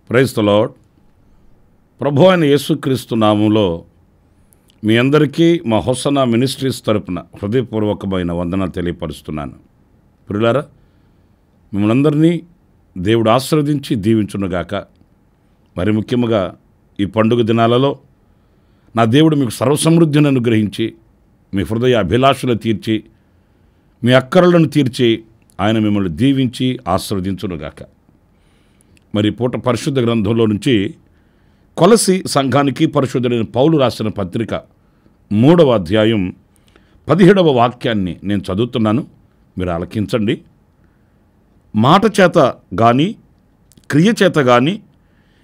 Praise the lord. ప్రభు అయిన యేసుక్రీస్తు నామములో మీ అందరికీ మా హోసన్నా మినిస్ట్రీస్ తరపున హృదయపూర్వకమైన వందనాలు తెలియపరుస్తున్నాను. ప్రియులారా, మిమ్మల్ని అందరినీ దేవుడు ఆశీర్వదించి దీవించునుగాక. మరి ముఖ్యంగా ఈ పండుగ దినాలలో నా దేవుడు మీకు సర్వసమృద్ధిని అనుగ్రహించి మీ హృదయ అభిలాషలు తీర్చి మీ అక్కరలను తీర్చి ఆయన మిమ్మల్ని దీవించి ఆశీర్వదించునుగాక. మరి పూట పరిశుద్ధ గ్రంథంలో నుంచి కొలసి సంఘానికి పరిశుద్ధుడైన పౌలు రాసిన పత్రిక 3వ అధ్యాయం 17వ వాక్యాన్ని నేను చదువుతున్నాను, మీరు ఆలకించండి. మాట చేత కానీ క్రియ చేత కానీ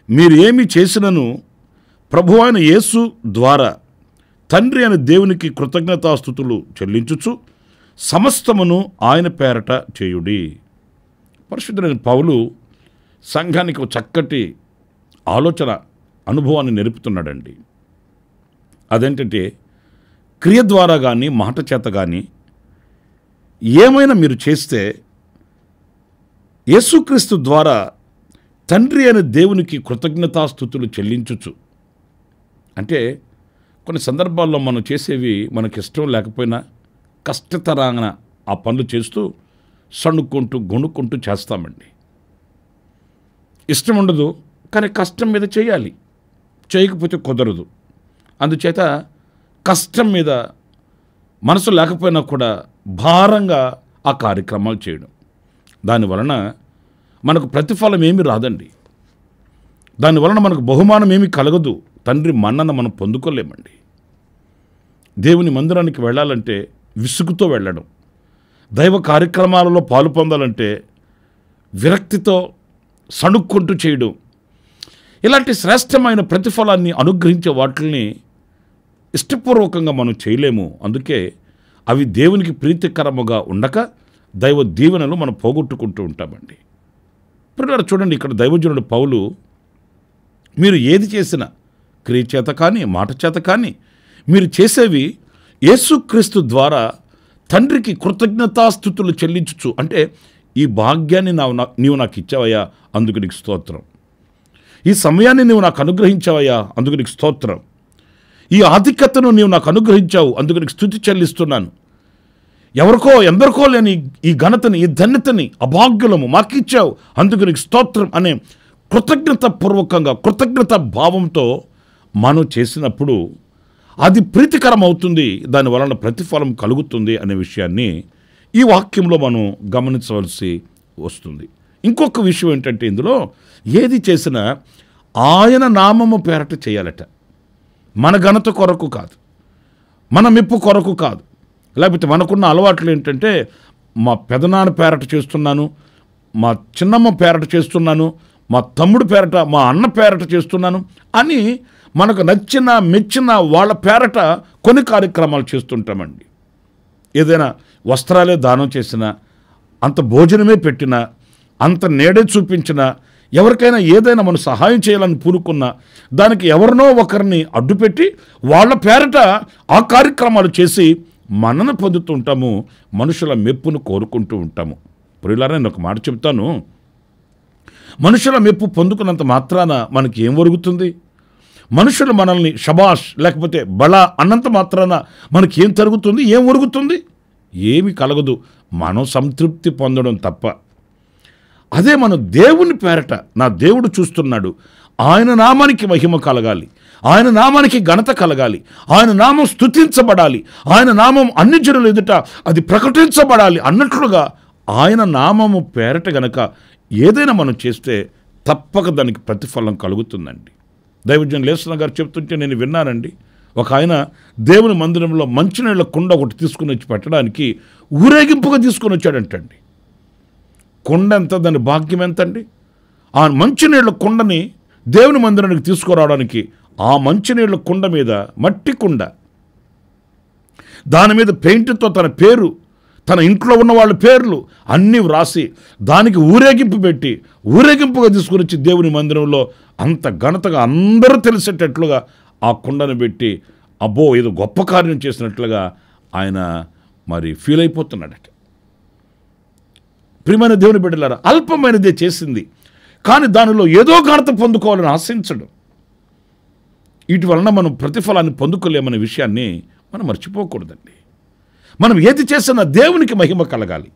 మీరు ఏమి చేసినను ప్రభు అయిన యేసు ద్వారా తండ్రి అయిన దేవునికి కృతజ్ఞతాస్తుతులు చెల్లించుచు సమస్తమును ఆయన పేరట చేయుడి. పరిశుద్ధుడైన పౌలు సంఘానికి ఒక చక్కటి ఆలోచన అనుభవాన్ని నేర్పుతున్నాడండి. అదేంటంటే క్రియ ద్వారా కానీ మాట చేత కానీ ఏమైనా మీరు చేస్తే యేసుక్రీస్తు ద్వారా తండ్రి అయిన దేవునికి కృతజ్ఞతాస్తుతులు చెల్లించుచు. అంటే కొన్ని సందర్భాల్లో మనం చేసేవి మనకి ఇష్టం లేకపోయినా కష్టతరంగా ఆ పనులు చేస్తూ సణుక్కుంటూ గొణుక్కుంటూ చేస్తామండి. ఇష్టం ఉండదు, కానీ కష్టం మీద చేయాలి, చేయకపోతే కుదరదు. అందుచేత కష్టం మీద మనసు లేకపోయినా కూడా భారంగా ఆ కార్యక్రమాలు చేయడం, దానివలన మనకు ప్రతిఫలం ఏమీ రాదండి. దానివలన మనకు బహుమానం ఏమీ కలగదు, తండ్రి మన్నన మనం పొందుకోలేమండి. దేవుని మందిరానికి వెళ్ళాలంటే విసుగుతో వెళ్ళడం, దైవ కార్యక్రమాలలో పాలు పొందాలంటే విరక్తితో సణుక్కుంటూ చేయడం, ఇలాంటి శ్రేష్టమైన ప్రతిఫలాన్ని అనుగ్రహించే వాటిని ఇష్టపూర్వకంగా మనం చేయలేము. అందుకే అవి దేవునికి ప్రీతికరముగా ఉండక దైవ దీవెనలు మనం పోగొట్టుకుంటూ ఉంటామండి. పిల్లలు చూడండి, ఇక్కడ దైవజనుడు పౌలు మీరు ఏది చేసినా క్రియ చేత కానీ మాట చేత కానీ మీరు చేసేవి యేసుక్రీస్తు ద్వారా తండ్రికి కృతజ్ఞతాస్తుతులు చెల్లించుచు. అంటే ఈ భాగ్యాన్ని నీవు నాకు ఇచ్చావయ్యా, అందుకు నీకు స్తోత్రం. ఈ సమయాన్ని నీవు నాకు అనుగ్రహించావయ్యా, అందుకు నీకు స్తోత్రం. ఈ ఆధిక్యతను నీవు నాకు అనుగ్రహించావు, అందుకు నీకు స్తుతి చెల్లిస్తున్నాను. ఎవరికో ఎందరికో లేని ఈ ఘనతని, ఈ ధన్యతని అభాగ్యులము మాకిచ్చావు, అందుకు నీకు స్తోత్రం అనే కృతజ్ఞత పూర్వకంగా కృతజ్ఞత భావంతో మనం చేసినప్పుడు అది ప్రీతికరం అవుతుంది, దానివలన ప్రతిఫలం కలుగుతుంది అనే విషయాన్ని ఈ వాక్యంలో మనం గమనించవలసి వస్తుంది. ఇంకొక విషయం ఏంటంటే ఇందులో ఏది చేసినా ఆయన నామము పేరట చేయాలట. మన ఘనత కొరకు కాదు, మన మెప్పు కొరకు కాదు. లేకపోతే మనకున్న అలవాట్లు ఏంటంటే మా పెదనాన్న పేరట చేస్తున్నాను, మా చిన్నమ్మ పేరట చేస్తున్నాను, మా తమ్ముడు పేరట, మా అన్న పేరట చేస్తున్నాను అని మనకు నచ్చిన మెచ్చిన వాళ్ళ పేరట కొన్ని కార్యక్రమాలు చేస్తుంటామండి. ఏదైనా వస్త్రాలే దానం చేసినా, అంత భోజనమే పెట్టినా, అంత నేడే చూపించినా, ఎవరికైనా ఏదైనా మనం సహాయం చేయాలని పూనుకున్నా దానికి ఎవరినో ఒకరిని అడ్డుపెట్టి వాళ్ళ పేరట ఆ కార్యక్రమాలు చేసి మన్నన పొందుతూ ఉంటాము, మనుషుల మెప్పును కోరుకుంటూ ఉంటాము. ప్రియులారా, నేను ఒక మాట చెప్తాను, మనుషుల మెప్పు పొందుకున్నంత మాత్రాన మనకి ఏం ఒరుగుతుంది? మనుషులు మనల్ని షబాష్ లేకపోతే బలా అన్నంత మాత్రాన మనకి ఏం జరుగుతుంది, ఏం ఒరుగుతుంది? ఏమి కలగదు, మనం సంతృప్తి పొందడం తప్ప. అదే మనం దేవుని పేరట, నా దేవుడు చూస్తున్నాడు, ఆయన నామానికి మహిమ కలగాలి, ఆయన నామానికి ఘనత కలగాలి, ఆయన నామం స్తుతించబడాలి, ఆయన నామం అన్ని జనుల ఎదుట అది ప్రకటించబడాలి అన్నట్లుగా ఆయన నామము పేరట గనక ఏదైనా మనం చేస్తే తప్పక దానికి ప్రతిఫలం కలుగుతుందండి. దైవజనులు యేసన్న గారు చెప్తుంటే నేను విన్నానండి. ఒక ఆయన దేవుని మందిరంలో మంచినీళ్ళ కుండ ఒకటి తీసుకుని వచ్చి పెట్టడానికి ఊరేగింపుగా తీసుకొని వచ్చాడంటండి. కుండ ఎంత, దాని భాగ్యం ఎంతండి? ఆ మంచినీళ్ళ కుండని దేవుని మందిరానికి తీసుకురావడానికి ఆ మంచినీళ్ళ కుండ మీద, మట్టి కుండ, దాని మీద పెయింట్తో తన పేరు, తన ఇంట్లో ఉన్న వాళ్ళ పేర్లు అన్నీ వ్రాసి దానికి ఊరేగింపు పెట్టి ఊరేగింపుగా తీసుకుని వచ్చి దేవుని మందిరంలో అంత ఘనతగా అందరూ తెలిసేటట్లుగా ఆ కుండను పెట్టి అబ్బో ఏదో గొప్ప కార్యం చేసినట్లుగా ఆయన మరి ఫీల్ అయిపోతున్నాడట. ప్రియమైన దేవుని బిడ్డలారా, అల్పమైనదే చేసింది, కానీ దానిలో ఏదో ఘనత పొందుకోవాలని ఆశించడు. వీటి వలన మనం ప్రతిఫలాన్ని పొందుకోలేమనే విషయాన్ని మనం మర్చిపోకూడదండి. మనం ఏది చేసినా దేవునికి మహిమ కలగాలి,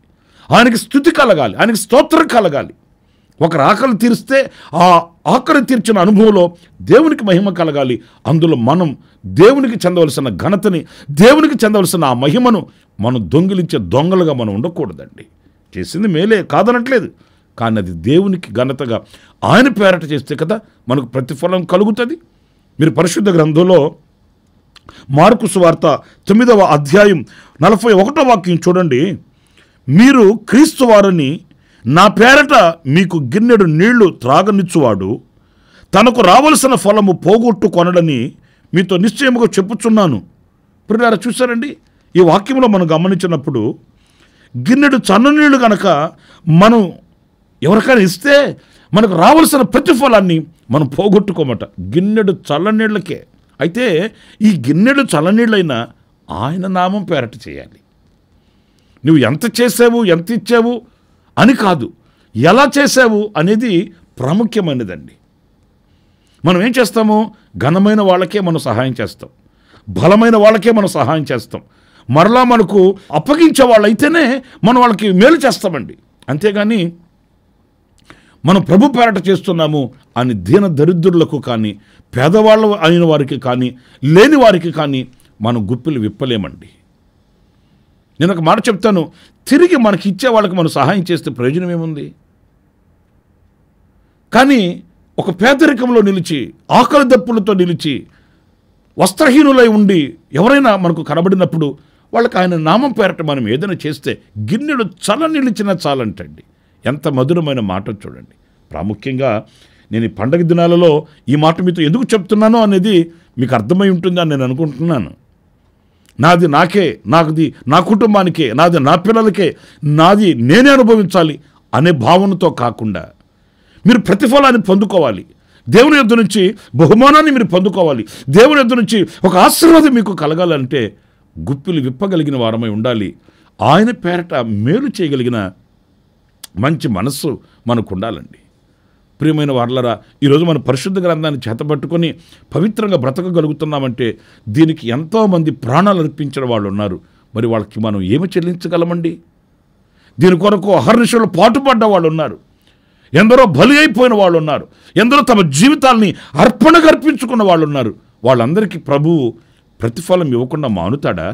ఆయనకి స్తుతి కలగాలి, ఆయనకి స్తోత్రం కలగాలి. ఒకరు ఆకలి తీరిస్తే ఆ ఆకలి తీర్చిన అనుభవంలో దేవునికి మహిమ కలగాలి. అందులో మనం దేవునికి చెందవలసిన ఘనతని, దేవునికి చెందవలసిన ఆ మహిమను మనం దొంగిలించే దొంగలుగా మనం ఉండకూడదండి. చేసింది మేలే కాదనట్లేదు, కానీ అది దేవునికి ఘనతగా ఆయన పేరట చేస్తే కదా మనకు ప్రతిఫలం కలుగుతుంది. మీరు పరిశుద్ధ గ్రంథంలో మార్కు సువార్త 9వ అధ్యాయం 41వ వాక్యం చూడండి. మీరు క్రీస్తు వారని నా పేరట మీకు గిన్నెడు నీళ్లు త్రాగనిచ్చువాడు తనకు రావలసిన ఫలము పోగొట్టుకొనడని మీతో నిశ్చయముగా చెప్పుచున్నాను. ప్రియులారా, చూసారండి, ఈ వాక్యంలో మనం గమనించినప్పుడు గిన్నెడు చన్ననీళ్ళు కనుక మనం ఎవరికైనా ఇస్తే మనకు రావాల్సిన ప్రతిఫలాన్ని మనం పోగొట్టుకోమట. గిన్నెడు చల్లనీళ్ళకే. అయితే ఈ గిన్నెడు చల్లనీళ్ళైనా ఆయన నామం పేరట చేయాలి. నువ్వు ఎంత చేసావు, ఎంత ఇచ్చావు అని కాదు, ఎలా చేసావు అనేది ప్రాముఖ్యమైనదండి. మనం ఏం చేస్తాము? ఘనమైన వాళ్ళకే మనం సహాయం చేస్తాం, బలమైన వాళ్ళకే మనం సహాయం చేస్తాం. మరలా మనకు అప్పగించే వాళ్ళైతేనే మనం వాళ్ళకి మేలు చేస్తామండి. అంతేగాని మనం ప్రభు పేరట చేస్తున్నాము అని దీన దరిద్రులకు కానీ, పేదవాళ్ళ అయిన వారికి కానీ, లేని వారికి కానీ మనం గుప్పిలు విప్పలేమండి. నేను ఒక మాట చెప్తాను, తిరిగి మనకి ఇచ్చే వాళ్ళకి మనం సహాయం చేస్తే ప్రయోజనం ఏముంది? కానీ ఒక పేదరికంలో నిలిచి, ఆకలి దప్పులతో నిలిచి, వస్త్రహీనులై ఉండి ఎవరైనా మనకు కనబడినప్పుడు వాళ్ళకి ఆయన నామం పేరట మనం ఏదైనా చేస్తే గిన్నెడు చల్ల నిలిచినా చాలంటండి. ఎంత మధురమైన మాట చూడండి. ప్రాముఖ్యంగా నేను ఈ పండగ దినాలలో ఈ మాట మీతో ఎందుకు చెప్తున్నానో అనేది మీకు అర్థమై ఉంటుందని నేను అనుకుంటున్నాను. నాది నాకే, నాది నా కుటుంబానికే, నాది నా పిల్లలకే, నాది నేనే అనుభవించాలి అనే భావనతో కాకుండా మీరు ప్రతిఫలాన్ని పొందుకోవాలి. దేవుని యొద్ద నుంచి బహుమానాన్ని మీరు పొందుకోవాలి. దేవుని యొద్ద నుంచి ఒక ఆశీర్వాదం మీకు కలగాలంటే గుప్పిలు విప్పగలిగిన వారమై ఉండాలి. ఆయన పేరట మేలు చేయగలిగిన మంచి మనస్సు మనకు ఉండాలండి. ప్రియమైన వారలారా, ఈరోజు మన పరిశుద్ధ గ్రంథాన్ని చేతబట్టుకొని పవిత్రంగా బ్రతకగలుగుతున్నామంటే దీనికి ఎంతోమంది ప్రాణాలు అర్పించిన వాళ్ళు ఉన్నారు. మరి వాళ్ళకి మనం ఏమి చెల్లించగలమండి? దీని కొరకు అహర్నిశలు పాటుపడ్డ వాళ్ళు ఉన్నారు, ఎందరో బలి అయిపోయిన వాళ్ళు ఉన్నారు, ఎందరో తమ జీవితాల్ని అర్పణగా అర్పించుకున్న వాళ్ళు ఉన్నారు. వాళ్ళందరికీ ప్రభువు ప్రతిఫలం ఇవ్వకుండా మానుతాడా?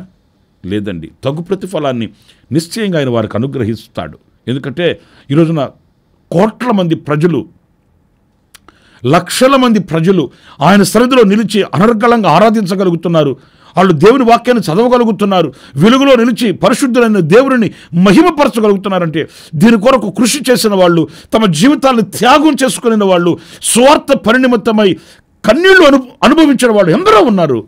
లేదండి. తగు ప్రతిఫలాన్ని నిశ్చయంగా ఆయన వారికి అనుగ్రహిస్తాడు. ఎందుకంటే ఈరోజున కోట్ల మంది ప్రజలు, లక్షల మంది ప్రజలు ఆయన సన్నిధిలో నిలిచి అనర్గళంగా ఆరాధించగలుగుతున్నారు. వాళ్ళు దేవుని వాక్యాన్ని చదవగలుగుతున్నారు, వెలుగులో నిలిచి పరిశుద్ధులైన దేవుడిని మహిమపరచగలుగుతున్నారంటే దీని కొరకు కృషి చేసిన వాళ్ళు, తమ జీవితాన్ని త్యాగం చేసుకునే వాళ్ళు, స్వార్థ పరినిమిత్తమై కన్నీళ్లు అనుభవించిన వాళ్ళు ఎందరో ఉన్నారు.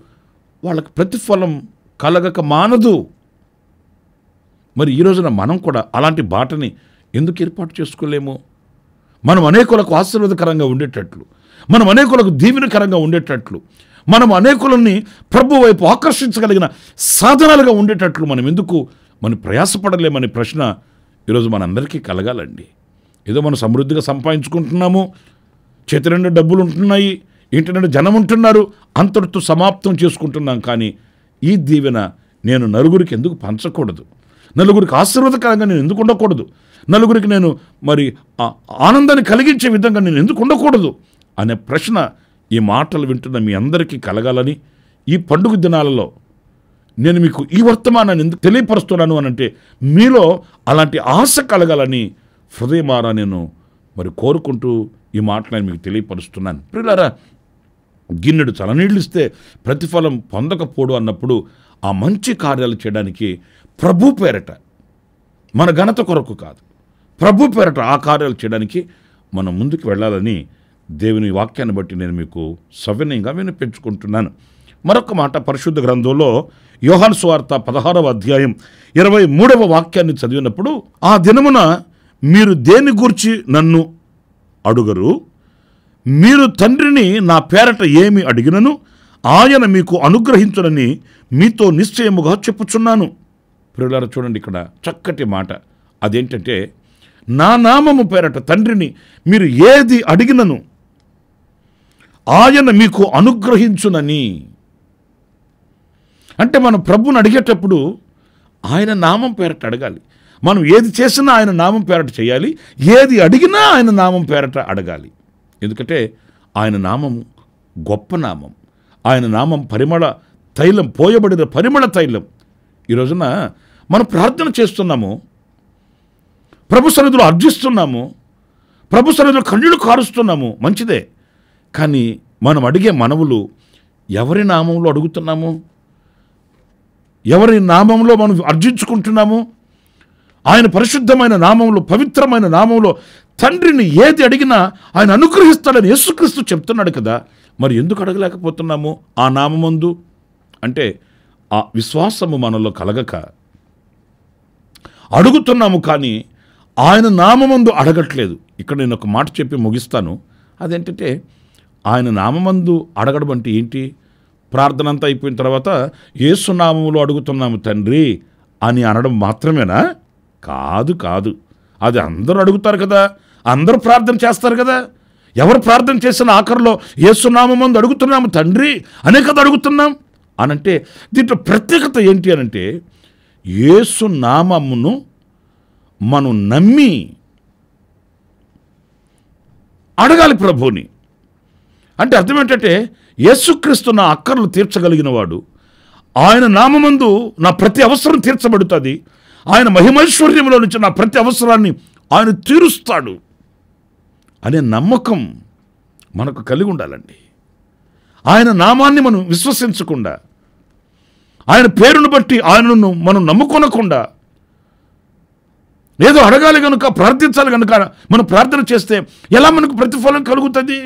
వాళ్ళకి ప్రతిఫలం కలగక మానదు. మరి ఈ రోజున మనం కూడా అలాంటి బాటని ఎందుకు ఏర్పాటు చేసుకోలేము? మనం అనేకులకు ఆశీర్వాదకరంగా ఉండేటట్లు, మనం అనేకులకు దీవెనకరంగా ఉండేటట్లు, మనం అనేకులని ప్రభు వైపు ఆకర్షించగలిగిన సాధనాలుగా ఉండేటట్లు మనం ప్రయాసపడలేమనే ప్రశ్న ఈరోజు మనందరికీ కలగాలండి. ఏదో మనం సమృద్ధిగా సంపాదించుకుంటున్నాము, చేతి నిండా డబ్బులు ఉంటున్నాయి, ఇంటి నిండా జనం ఉంటున్నారు, అంతటితో సమాప్తం చేసుకుంటున్నాం. కానీ ఈ దీవెన నేను నలుగురికి ఎందుకు పంచకూడదు? నలుగురికి ఆశీర్వాదకరంగా నేను ఎందుకు ఉండకూడదు? నలుగురికి నేను మరి ఆనందాన్ని కలిగించే విధంగా నేను ఎందుకు ఉండకూడదు అనే ప్రశ్న ఈ మాటలు వింటున్న మీ అందరికీ కలగాలని ఈ పండుగ దినాలలో నేను మీకు ఈ వర్తమానాన్ని ఎందుకు తెలియపరుస్తున్నాను అనంటే మీలో అలాంటి ఆశ కలగాలని హృదయమారా నేను మరి కోరుకుంటూ ఈ మాటలను మీకు తెలియపరుస్తున్నాను. ప్రియులారా, గిన్నెడు చలనీళ్ళు ఇస్తే ప్రతిఫలం పొందకపోడు అన్నప్పుడు ఆ మంచి కార్యాలు చేయడానికి ప్రభు పేరట, మన ఘనత కొరకు కాదు, ప్రభు పేరట ఆ కార్యాలు చేయడానికి మనం ముందుకు వెళ్ళాలని దేవుని వాక్యాన్ని బట్టి నేను మీకు సవినయంగా వినిపించుకుంటున్నాను. మరొక మాట, పరిశుద్ధ గ్రంథంలో యోహాను సువార్త 16వ అధ్యాయం 23వ వాక్యాన్ని చదివినప్పుడు, ఆ దినమున మీరు దేని గూర్చి నన్ను అడుగరు, మీరు తండ్రిని నా పేరట ఏమి అడిగినను ఆయన మీకు అనుగ్రహించునని మీతో నిశ్చయముగా చెప్పుచున్నాను. ప్రియులారా, చూడండి, ఇక్కడ చక్కటి మాట. అదేంటంటే, నా నామము పేరట తండ్రిని మీరు ఏది అడిగినను ఆయన మీకు అనుగ్రహించునని. అంటే మనం ప్రభువుని అడిగేటప్పుడు ఆయన నామం పేరట అడగాలి. మనం ఏది చేసినా ఆయన నామం పేరట చేయాలి, ఏది అడిగినా ఆయన నామం పేరట అడగాలి. ఎందుకంటే ఆయన నామం గొప్ప నామం. ఆయన నామం పరిమళ తైలం, పోయబడిన పరిమళ తైలం. ఈ రోజున మనం ప్రార్థన చేస్తున్నాము, ప్రభు సన్నిధిలో అర్జిస్తున్నాము, ప్రభు సన్నిధిలో కన్నీళ్లు కారుస్తున్నాము, మంచిదే. కానీ మనం అడిగే మనవులు ఎవరి నామంలో అడుగుతున్నాము? ఎవరి నామంలో మనం అర్జించుకుంటున్నాము? ఆయన పరిశుద్ధమైన నామంలో, పవిత్రమైన నామంలో తండ్రిని ఏది అడిగినా ఆయన అనుగ్రహిస్తాడని యేసుక్రీస్తు చెప్తున్నాడు కదా. మరి ఎందుకు అడగలేకపోతున్నాము ఆ నామమందు? అంటే ఆ విశ్వాసము మనలో కలగక అడుగుతున్నాము, కానీ ఆయన నామమందు అడగట్లేదు. ఇక్కడ నేను ఒక మాట చెప్పి ముగిస్తాను. అదేంటంటే ఆయన నామమందు అడగడం అంటే ఏంటి? ప్రార్థన అంతా అయిపోయిన తర్వాత యేసు నామములో అడుగుతున్నాము తండ్రి అని అనడం మాత్రమేనా? కాదు కాదు. అది అందరూ అడుగుతారు కదా, అందరూ ప్రార్థన చేస్తారు కదా. ఎవరు ప్రార్థన చేసిన ఆఖరిలో యేసు నామమందు అడుగుతున్నాము తండ్రి అనే కదా అడుగుతున్నాం అనంటే, దీంట్లో ప్రత్యేకత ఏంటి అనంటే యేసు నామమును మనం నమ్మి అడగాలి ప్రభువుని. అంటే అర్థం ఏంటంటే యేసుక్రీస్తు నా అక్కర్లు తీర్చగలిగిన వాడు, ఆయన నామమందు నా ప్రతి అవసరం తీర్చబడుతుంది, ఆయన మహిమైశ్వర్యంలో నుంచి నా ప్రతి అవసరాన్ని ఆయన తీరుస్తాడు అనే నమ్మకం మనకు కలిగి ఉండాలండి. ఆయన నామాన్ని మనం విశ్వసించకుండా, ఆయన పేరును బట్టి ఆయనను మనం నమ్ముకొనకుండా, ఏదో అడగాలి కనుక, ప్రార్థించాలి కనుక మనం ప్రార్థన చేస్తే ఎలా మనకు ప్రతిఫలం కలుగుతుంది?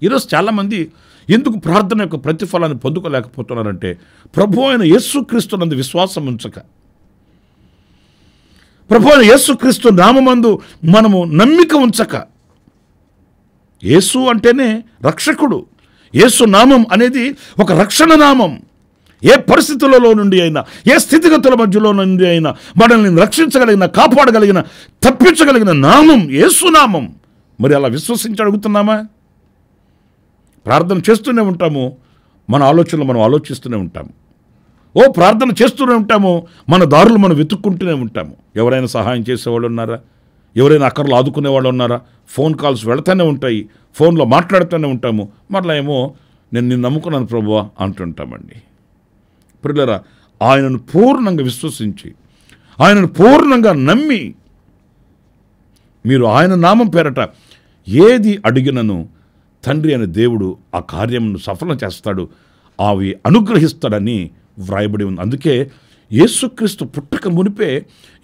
ఈరోజు చాలామంది ఎందుకు ప్రార్థన యొక్క ప్రతిఫలాన్ని పొందుకోలేకపోతున్నారంటే ప్రభు అయిన యేసుక్రీస్తునందు విశ్వాసం ఉంచక, ప్రభు అయిన యేసుక్రీస్తు నామమందు మనము నమ్మిక ఉంచక. యేసు అంటేనే రక్షకుడు. యేసు నామం అనేది ఒక రక్షణ నామం. ఏ పరిస్థితులలో నుండి అయినా, ఏ స్థితిగతుల మధ్యలో నుండి అయినా మనల్ని రక్షించగలిగిన, కాపాడగలిగిన, తప్పించగలిగిన నామం యేసు నామం. మరి అలా విశ్వసించి అడుగుతున్నామా? ప్రార్థన చేస్తూనే ఉంటాము, మన ఆలోచనలు మనం ఆలోచిస్తూనే ఉంటాము. ప్రార్థన చేస్తూనే ఉంటాము, మన దారులు మనం వెతుక్కుంటూనే ఉంటాము. ఎవరైనా సహాయం చేసేవాళ్ళు ఉన్నారా? ఎవరైనా అక్కర్లు ఆదుకునేవాళ్ళు ఉన్నారా? ఫోన్ కాల్స్ వెళుతూనే ఉంటాయి, ఫోన్లో మాట్లాడుతూనే ఉంటాము. మరలా ఏమో నేను నిన్ను నమ్ముకున్నాను ప్రభువా అంటుంటామండి. ప్రియులారా, ఆయనను పూర్ణంగా విశ్వసించి, ఆయనను పూర్ణంగా నమ్మి మీరు ఆయన నామం పేరట ఏది అడిగినను తండ్రి అనే దేవుడు ఆ కార్యమును సఫలం చేస్తాడు, అవి అనుగ్రహిస్తాడని వ్రాయబడి ఉంది. అందుకే యేసుక్రీస్తు పుట్టక మునిపే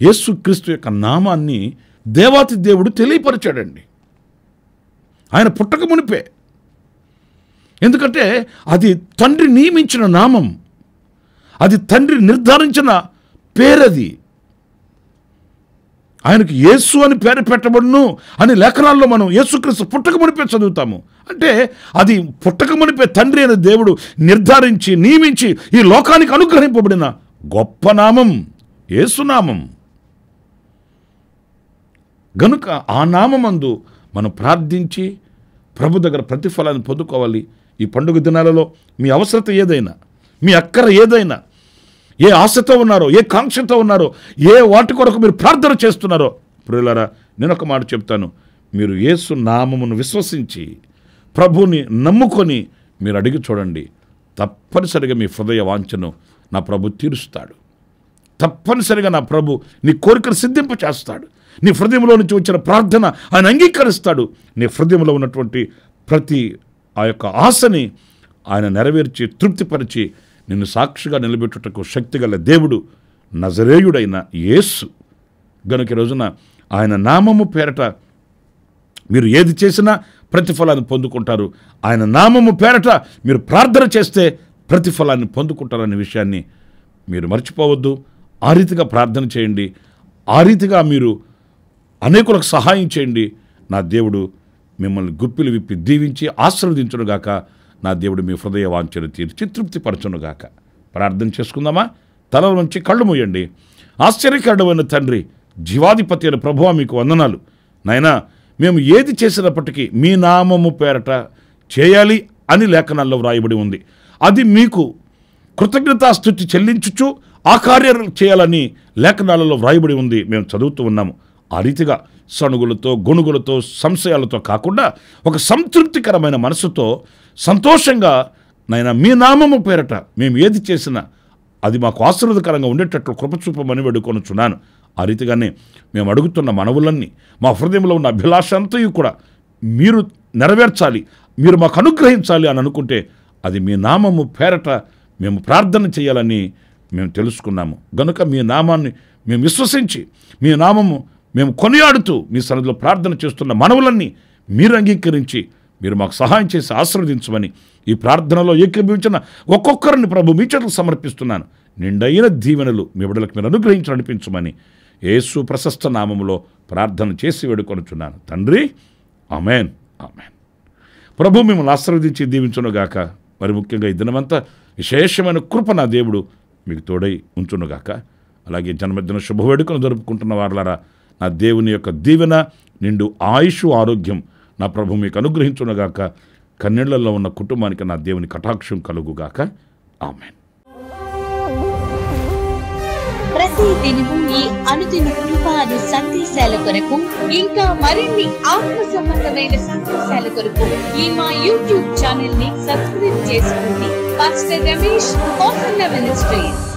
యేసుక్రీస్తు యొక్క నామాన్ని దేవాతి దేవుడు తెలియపరిచాడండి. ఆయన పుట్టక మునిపే. ఎందుకంటే అది తండ్రి నియమించిన నామం, అది తండ్రి నిర్ధారించిన పేరది. ఆయనకు యేసు అని పేరు పెట్టబడును అని లేఖనాల్లో మనం యేసుక్రీస్తు పుట్టక మునిపే చదువుతాము. అంటే అది పుట్టక మునిపే తండ్రి అనే దేవుడు నిర్ధారించి, నియమించి ఈ లోకానికి అనుగ్రహింపబడిన గొప్ప నామం యేసునామం. గనుక ఆ నామమందు మనం ప్రార్థించి ప్రభు దగ్గర ప్రతిఫలాన్ని పొందుకోవాలి. ఈ పండుగ దినాలలో మీ అవసరత ఏదైనా, మీ అక్కర ఏదైనా, ఏ ఆశతో ఉన్నారో, ఏ కాంక్షతో ఉన్నారో, ఏ వాటి కొరకు మీరు ప్రార్థన చేస్తున్నారో, ప్రియులారా నేను ఒక మాట చెప్తాను, మీరు యేసు నామమును విశ్వసించి ప్రభుని నమ్ముకొని మీరు అడిగి చూడండి. తప్పనిసరిగా మీ హృదయ వాంఛను నా ప్రభు తీరుస్తాడు. తప్పనిసరిగా నా ప్రభు నీ కోరికను సిద్ధింప చేస్తాడు. నీ హృదయంలో నుంచి వచ్చిన ప్రార్థన ఆయన అంగీకరిస్తాడు. నీ హృదయంలో ఉన్నటువంటి ప్రతి ఆ యొక్క ఆశని ఆయన నెరవేర్చి, తృప్తిపరిచి నిన్ను సాక్షిగా నిలబెట్టుటకు శక్తిగల దేవుడు నజరేయుడైన యేసు. గనుక ఈ రోజున ఆయన నామము పేరట మీరు ఏది చేసినా ప్రతిఫలాన్ని పొందుకుంటారు. ఆయన నామము పేరట మీరు ప్రార్థన చేస్తే ప్రతిఫలాన్ని పొందుకుంటారనే విషయాన్ని మీరు మర్చిపోవద్దు. ఆ రీతిగా ప్రార్థన చేయండి, ఆ రీతిగా మీరు అనేకులకు సహాయం చేయండి. నా దేవుడు మిమ్మల్ని గుప్పిలు విప్పి దీవించి ఆశీర్వదించునుగాక. నా దేవుడు మీ హృదయ వాంఛను తీర్చి తృప్తిపరచునుగాక. ప్రార్థన చేసుకుందామా? తలల నుంచి కళ్ళు మూయండి. ఆశ్చర్యకరుడైన తండ్రి, జీవాధిపతి అయిన ప్రభువా మీకు వందనాలు. నాయనా, మేము ఏది చేసినప్పటికీ మీ నామము పేరట చేయాలి అని లేఖనాల్లో వ్రాయబడి ఉంది. అది మీకు కృతజ్ఞతాస్తుతి చెల్లించుచు ఆ కార్యాలు చేయాలని లేఖనాలలో వ్రాయబడి ఉంది. మేము చదువుతూ ఉన్నాము. ఆ రీతిగా సణుగులతో, గొణుగులతో, సంశయాలతో కాకుండా ఒక సంతృప్తికరమైన మనసుతో సంతోషంగా నాయన మీ నామము పేరట మేము ఏది చేసినా అది మాకు ఆశీర్వాదకరంగా ఉండేటట్లు కృపచూపమని వేడుకొనుచున్నాను. ఆ రీతిగానే మేము అడుగుతున్న మనవులన్నీ, మా హృదయంలో ఉన్న అభిలాష అంతయు కూడా మీరు నెరవేర్చాలి, మీరు మాకు అనుగ్రహించాలి అని అనుకుంటే అది మీ నామము పేరట మేము ప్రార్థన చేయాలని మేము తెలుసుకున్నాము. గనుక మీ నామాన్ని మేము విశ్వసించి, మీ నామము మేము కొనియాడుతూ మీ సన్నిధిలో ప్రార్థన చేస్తున్న మనవులన్నీ మీరు అంగీకరించి మీరు మాకు సహాయం చేసి ఆశీర్వదించమని ఈ ప్రార్థనలో ఏకీభవించిన ఒక్కొక్కరిని ప్రభు మీ చేతులకు సమర్పిస్తున్నాను. నిండైన దీవెనలు మీ బిడ్డలకు మీరు అనుగ్రహించి నడిపించమని యేసు ప్రశస్త నామములో ప్రార్థన చేసి వేడుకొనుచున్నాను తండ్రి. ఆమేన్, ఆమేన్. ప్రభు మిమ్మల్ని ఆశీర్వదించి దీవించునుగాక. మరి ముఖ్యంగా ఈ దినమంతా విశేషమైన కృప నా దేవుడు మీకు తోడై ఉంచునుగాక. అలాగే జన్మదిన శుభవేడుకను జరుపుకుంటున్న వారులారా, నా దేవుని యొక్క దీవెన, నిండు ఆయుష్, ఆరోగ్యం నా ప్రభు మీకు అనుగ్రహించునుగాక. కన్నీళ్లలో ఉన్న కుటుంబానికి నా దేవుని కటాక్షం కలుగుగాక. ఆమేన్. ప్రతి దినము ఈ అనుదిన కృపాను సందేశాల కొరకు, ఇంకా మరిన్ని ఆత్మ సంబంధమైన సందేశాల కొరకు ఈ మా యూట్యూబ్ ఛానల్ ని సబ్స్క్రైబ్ చేసుకోండి. Pastor Ramesh, ministries.